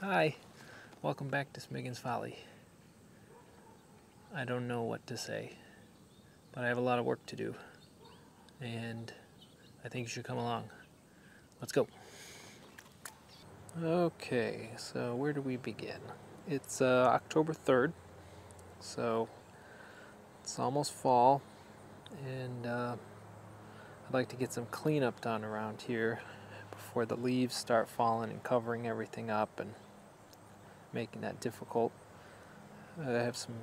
Hi, welcome back to Smiggin's Folly. I don't know what to say, but I have a lot of work to do, and I think you should come along. Let's go. Okay, so where do we begin? It's October 3rd, so it's almost fall, and I'd like to get some cleanup done around here before the leaves start falling and covering everything up and making that difficult. I have some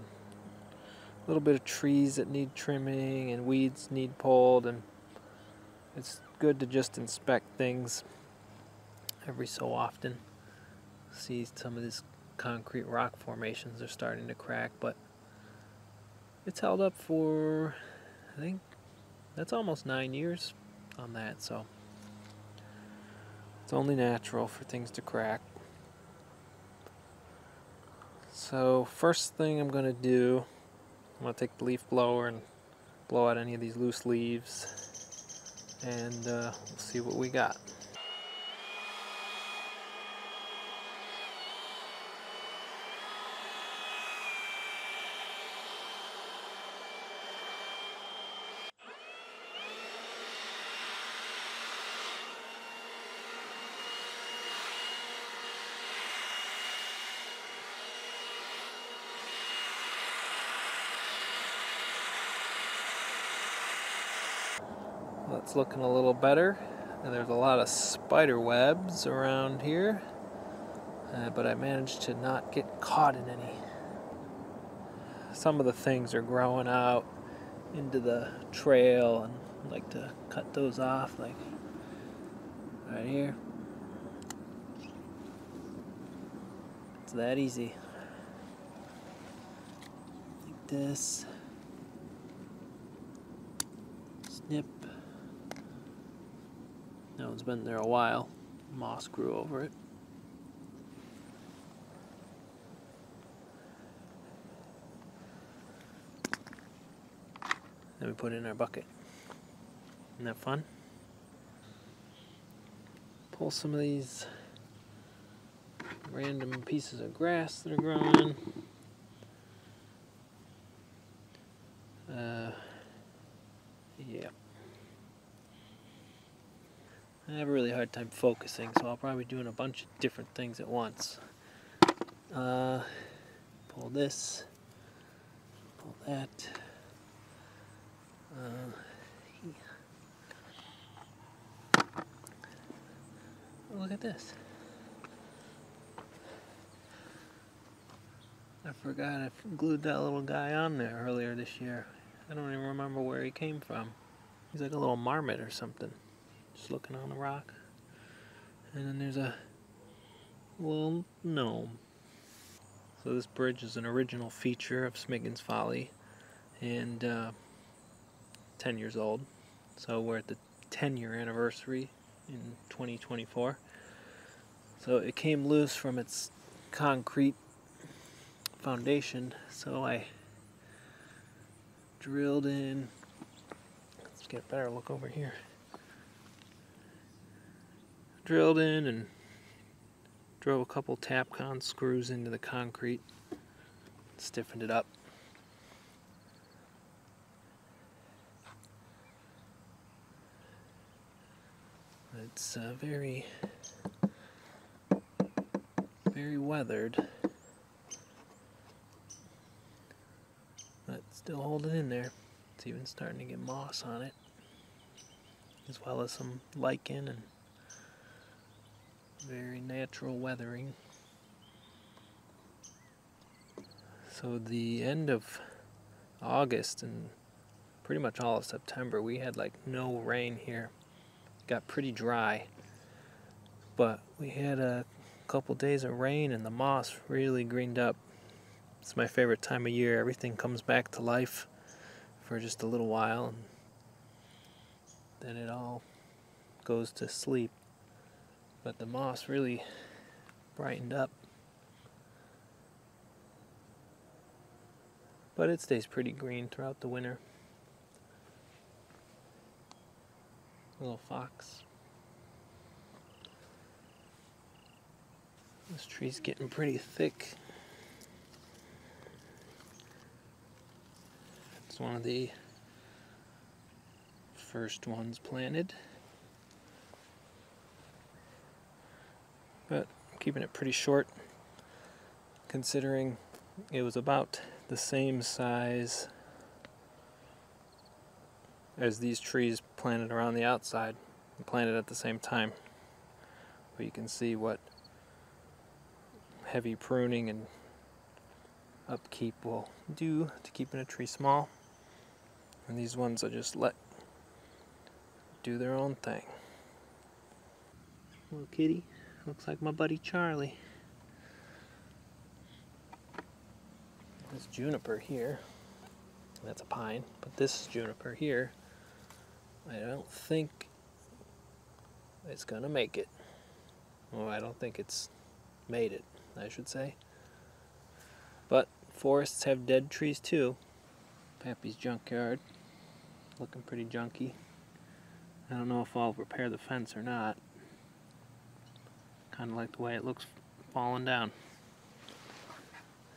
little bit of trees that need trimming and weeds need pulled, and it's good to just inspect things every so often. See some of these concrete rock formations are starting to crack, but it's held up for, I think that's almost 9 years on that, so it's only natural for things to crack. So first thing I'm going to do, I'm going to take the leaf blower and blow out any of these loose leaves, and we'll see what we got. That's looking a little better. And there's a lot of spider webs around here, but I managed to not get caught in any. Some of the things are growing out into the trail, and I'd like to cut those off, like right here. It's that easy. Like this. Snip. That one's been there a while. Moss grew over it. Then we put it in our bucket. Isn't that fun? Pull some of these random pieces of grass that are growing. Yeah. I have a really hard time focusing, so I'll probably be doing a bunch of different things at once. Pull this, pull that. Look at this. I forgot I glued that little guy on there earlier this year. I don't even remember where he came from. He's like a little marmot or something, just looking on the rock. And then there's a little gnome. So this bridge is an original feature of Smiggin's Folly, and 10 years old. So we're at the 10-year anniversary in 2024. So it came loose from its concrete foundation, so I drilled in. Let's get a better look over here. Drilled in and drove a couple Tapcon screws into the concrete, stiffened it up. It's very weathered, but still holding in there. It's even starting to get moss on it, as well as some lichen and very natural weathering. So the end of August and pretty much all of September, we had like no rain here. It got pretty dry, but we had a couple days of rain and the moss really greened up. It's my favorite time of year. Everything comes back to life for just a little while, and then it all goes to sleep. But the moss really brightened up. But it stays pretty green throughout the winter. A little fox. This tree's getting pretty thick. It's one of the first ones planted. But I'm keeping it pretty short, considering it was about the same size as these trees planted around the outside, planted at the same time. But you can see what heavy pruning and upkeep will do to keeping a tree small. And these ones I just let do their own thing. Little kitty, looks like my buddy Charlie. This juniper here, that's a pine, but this juniper here, I don't think it's gonna make it. Well, I don't think it's made it, I should say. But forests have dead trees too. Pappy's junkyard, looking pretty junky. I don't know if I'll repair the fence or not. Kind of like the way it looks falling down.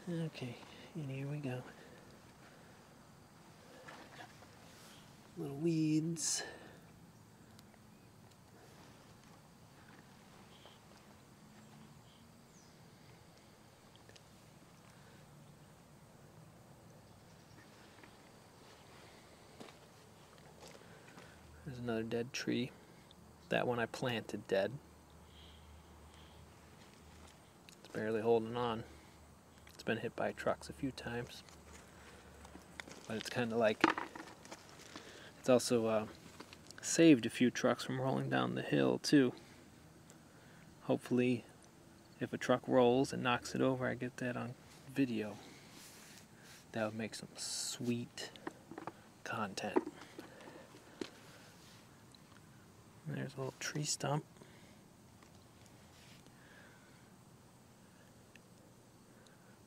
Okay, and here we go. Little weeds. There's another dead tree. That one I planted dead. It's barely holding on. It's been hit by trucks a few times. But it's kind of like, it's also saved a few trucks from rolling down the hill too. Hopefully, if a truck rolls and knocks it over, I get that on video. That would make some sweet content. There's a little tree stump.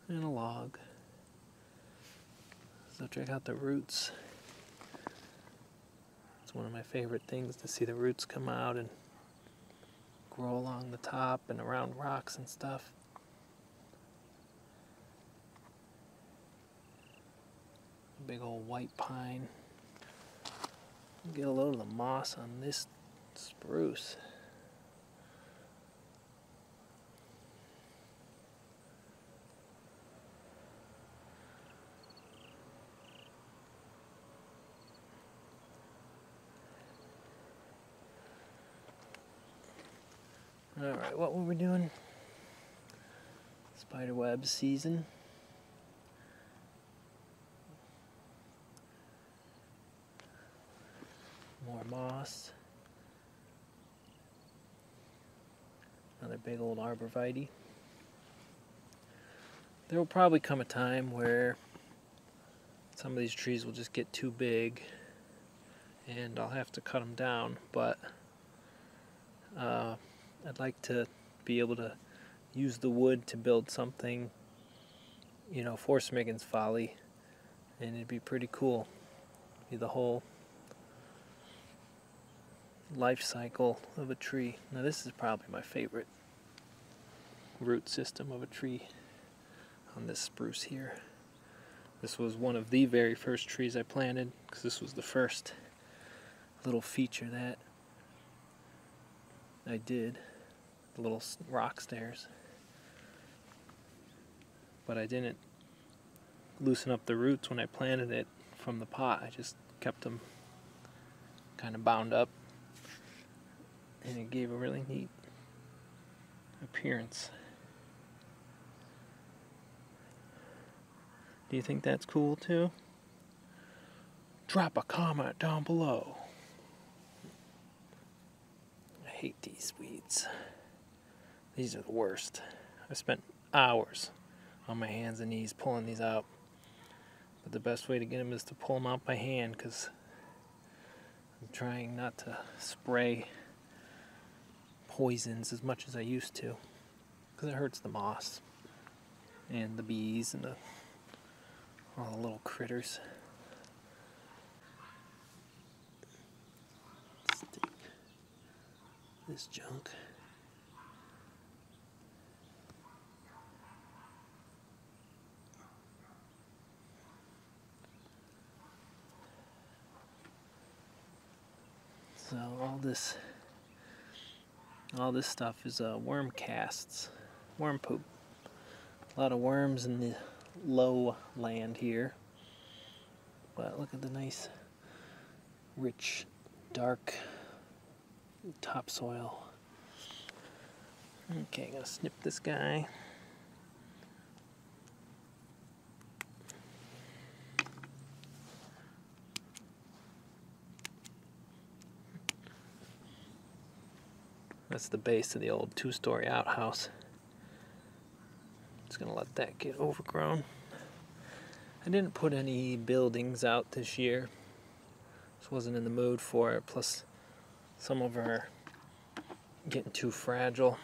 And a log. So check out the roots. It's one of my favorite things to see the roots come out and grow along the top and around rocks and stuff. Big old white pine. Get a load of the moss on this spruce. Alright, what were we doing? Spiderweb season. More moss. Another big old arborvitae. There will probably come a time where some of these trees will just get too big and I'll have to cut them down, but I'd like to be able to use the wood to build something, you know, for Smiggin's Folly, and it'd be pretty cool. Be the whole life cycle of a tree. Now this is probably my favorite root system of a tree on this spruce here. This was one of the very first trees I planted because this was the first little feature that I did, the little rock stairs. But I didn't loosen up the roots when I planted it from the pot. I just kept them kind of bound up, and it gave a really neat appearance. Do you think that's cool too? Drop a comment down below. I hate these weeds. These are the worst. I spent hours on my hands and knees pulling these out. But the best way to get them is to pull them out by hand, because I'm trying not to spray poisons as much as I used to, because it hurts the moss and the bees and all the little critters. Stick this junk. all this stuff is worm casts, worm poop. A lot of worms in the low land here. But look at the nice, rich, dark topsoil. Okay, gonna snip this guy. That's the base of the old two-story outhouse. Just gonna let that get overgrown. I didn't put any buildings out this year. Just wasn't in the mood for it. Plus, some of them are getting too fragile,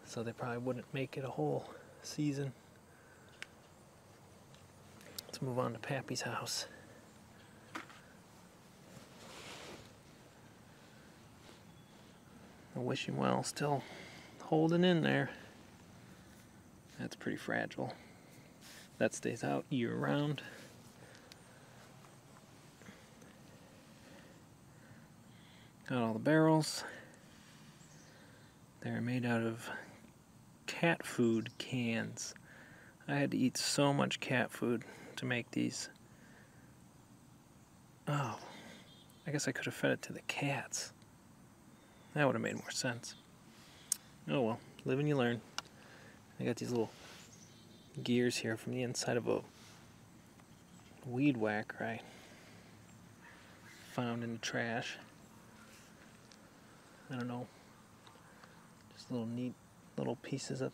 so they probably wouldn't make it a whole season. Let's move on to Pappy's house. I wish him well, still holding in there. That's pretty fragile. That stays out year round. Got all the barrels. They're made out of cat food cans. I had to eat so much cat food to make these. Oh, I guess I could have fed it to the cats. That would have made more sense. Oh well, live and you learn. I got these little gears here from the inside of a weed whacker I found in the trash. I don't know. Just little neat little pieces of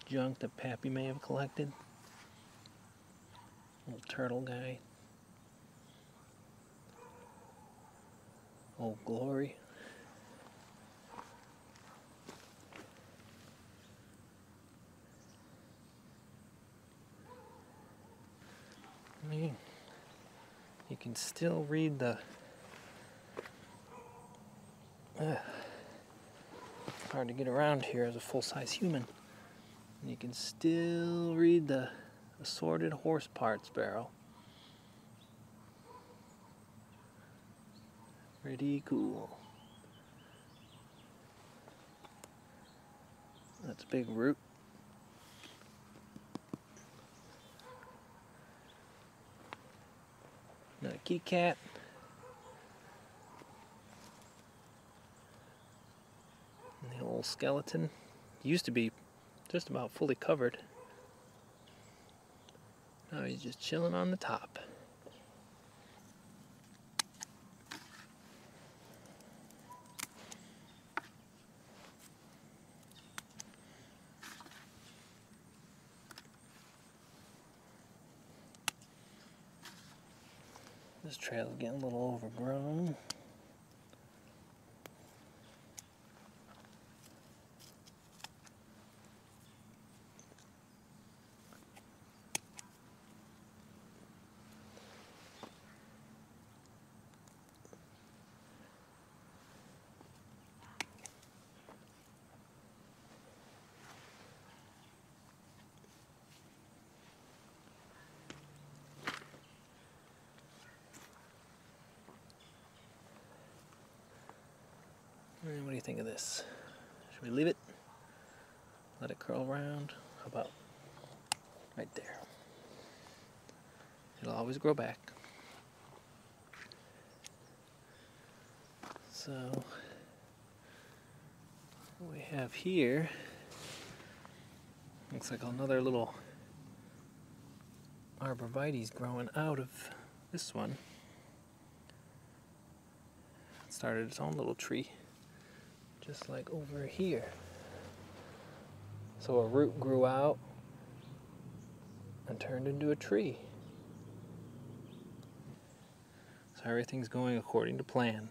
junk that Pappy may have collected. Little turtle guy. Old Glory. You can still read the hard to get around here as a full-size human. And you can still read the assorted horse parts barrel. Pretty cool. That's a big root. Another kitty cat. And the old skeleton. Used to be just about fully covered. Now he's just chilling on the top. This trail's getting a little overgrown. What do you think of this? Should we leave it? Let it curl around? How about right there? It'll always grow back. So, what we have here looks like another little arborvitae's growing out of this one. It started its own little tree. Just like over here. So a root grew out and turned into a tree. So everything's going according to plan.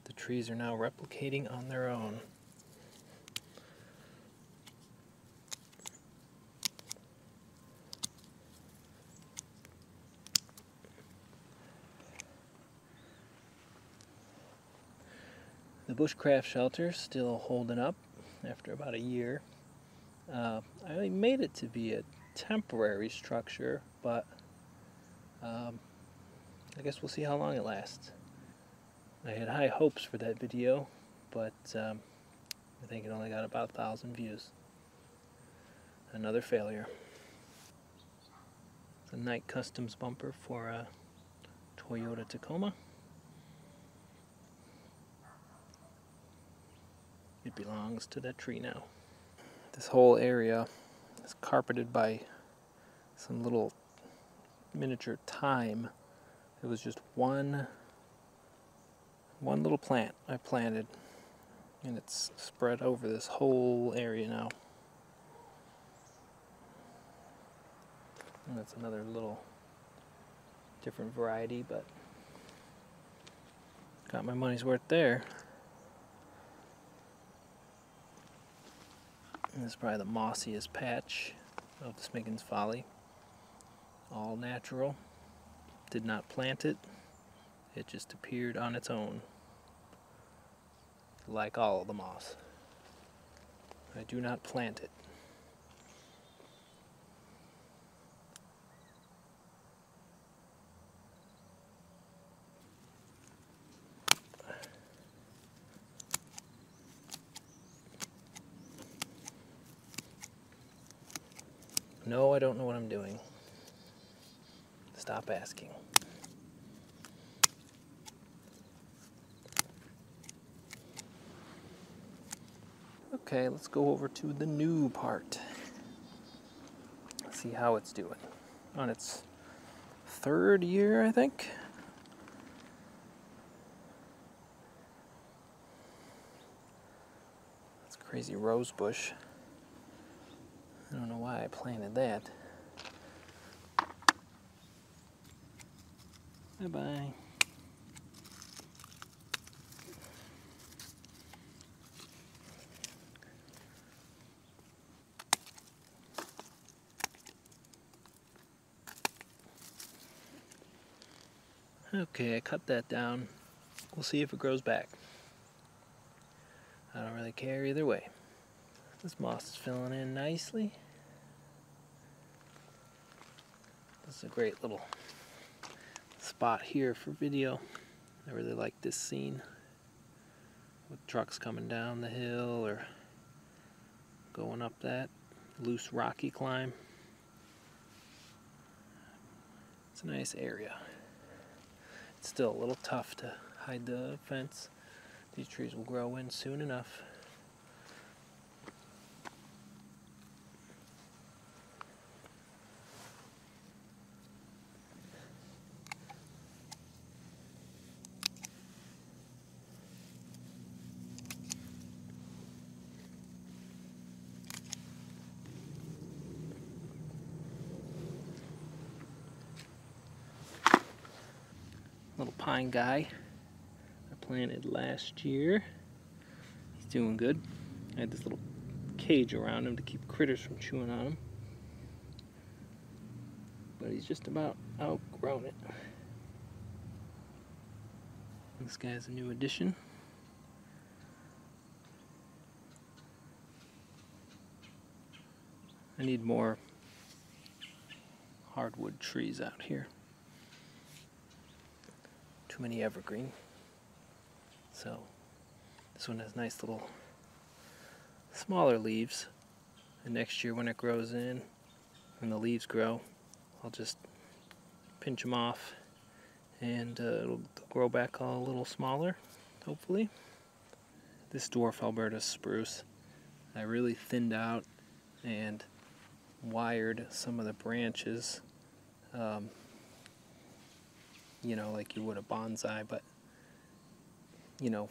The trees are now replicating on their own. The bushcraft shelter still holding up after about a year. I made it to be a temporary structure, but I guess we'll see how long it lasts. I had high hopes for that video, but I think it only got about 1,000 views. Another failure. It's a night customs bumper for a Toyota Tacoma. It belongs to that tree now. This whole area is carpeted by some little miniature thyme. It was just one little plant I planted, and it's spread over this whole area now. And that's another little different variety, but got my money's worth there. And this is probably the mossiest patch of the Smiggin's Folly. All natural. Did not plant it. It just appeared on its own. Like all of the moss. I do not plant it. No, I don't know what I'm doing. Stop asking. Okay, let's go over to the new part. See how it's doing. On its 3rd year, I think. That's a crazy rose bush. I don't know why I planted that. Bye-bye. Okay, I cut that down. We'll see if it grows back. I don't really care either way. This moss is filling in nicely. This is a great little spot here for video. I really like this scene with trucks coming down the hill or going up that loose rocky climb. It's a nice area. It's still a little tough to hide the fence. These trees will grow in soon enough. Little pine guy I planted last year. He's doing good. I had this little cage around him to keep critters from chewing on him. But he's just about outgrown it. This guy's a new addition. I need more hardwood trees out here. Too many evergreen. So this one has nice little smaller leaves, and next year when it grows in and the leaves grow, I'll just pinch them off and it'll grow back a little smaller, hopefully. This dwarf Alberta spruce, I really thinned out and wired some of the branches, you know, like you would a bonsai, but you know,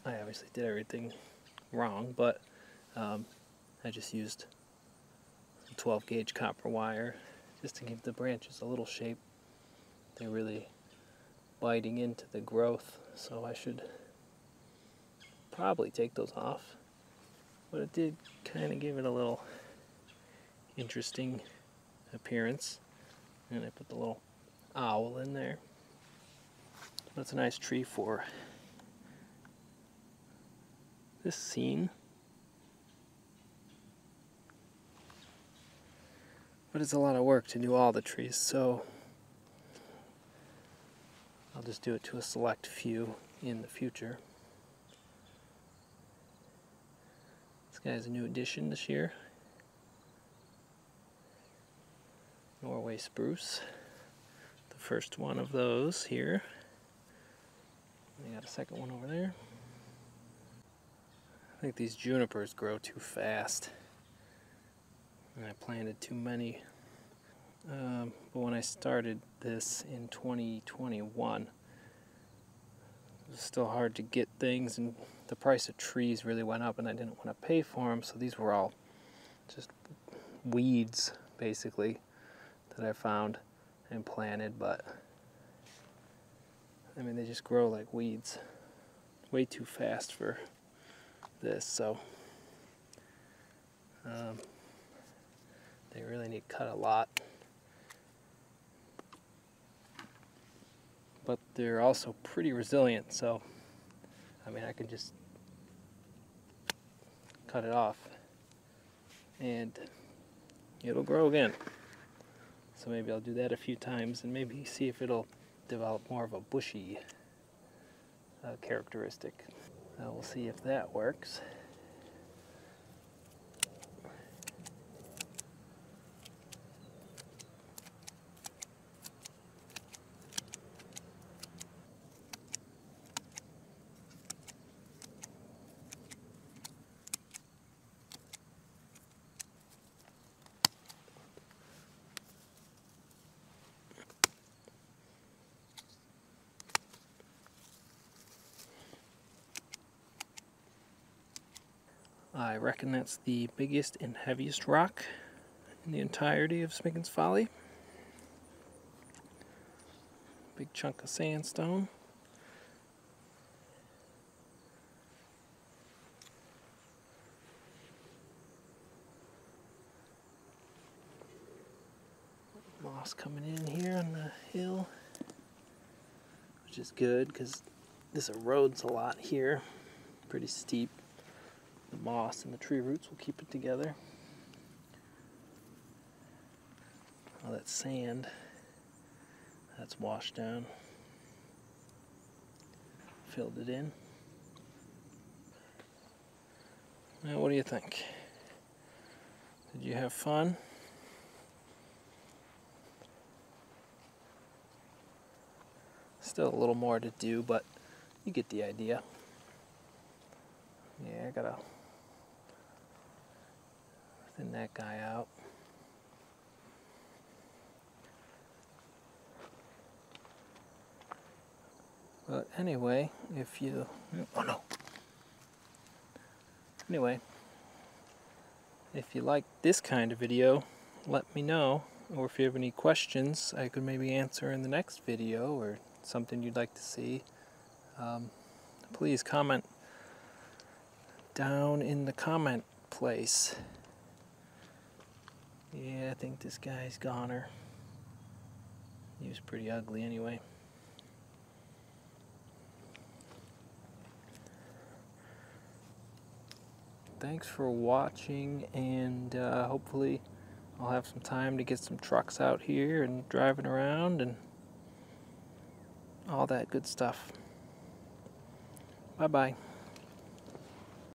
I obviously did everything wrong, but I just used 12 gauge copper wire just to give the branches a little shape. They're really biting into the growth, so I should probably take those off, but it did kind of give it a little interesting appearance. And I put the little owl in there. That's a nice tree for this scene. But it's a lot of work to do all the trees, so I'll just do it to a select few in the future. This guy's a new addition this year. Norway spruce. The first one of those here. We got a second one over there. I think these junipers grow too fast. And I planted too many. But when I started this in 2021, it was still hard to get things, and the price of trees really went up, and I didn't want to pay for them, so these were all just weeds, basically, that I found and planted, but I mean, they just grow like weeds way too fast for this, so they really need cut a lot. But they're also pretty resilient, so I mean, I could just cut it off and it'll grow again. So maybe I'll do that a few times and maybe see if it'll develop more of a bushy characteristic. We'll see if that works. I reckon that's the biggest and heaviest rock in the entirety of Smiggin's Folly. Big chunk of sandstone. Moss coming in here on the hill, which is good because this erodes a lot here. Pretty steep. The moss and the tree roots will keep it together. All that sand, that's washed down. Filled it in. Now, what do you think? Did you have fun? Still a little more to do, but you get the idea. Yeah, I gotta thin that guy out. But anyway, if you... Oh no! Anyway, if you like this kind of video, let me know. Or if you have any questions I could maybe answer in the next video, or something you'd like to see, please comment down in the comment place. Yeah, I think this guy's goner. He was pretty ugly anyway. Thanks for watching, and hopefully I'll have some time to get some trucks out here and driving around and all that good stuff. Bye-bye.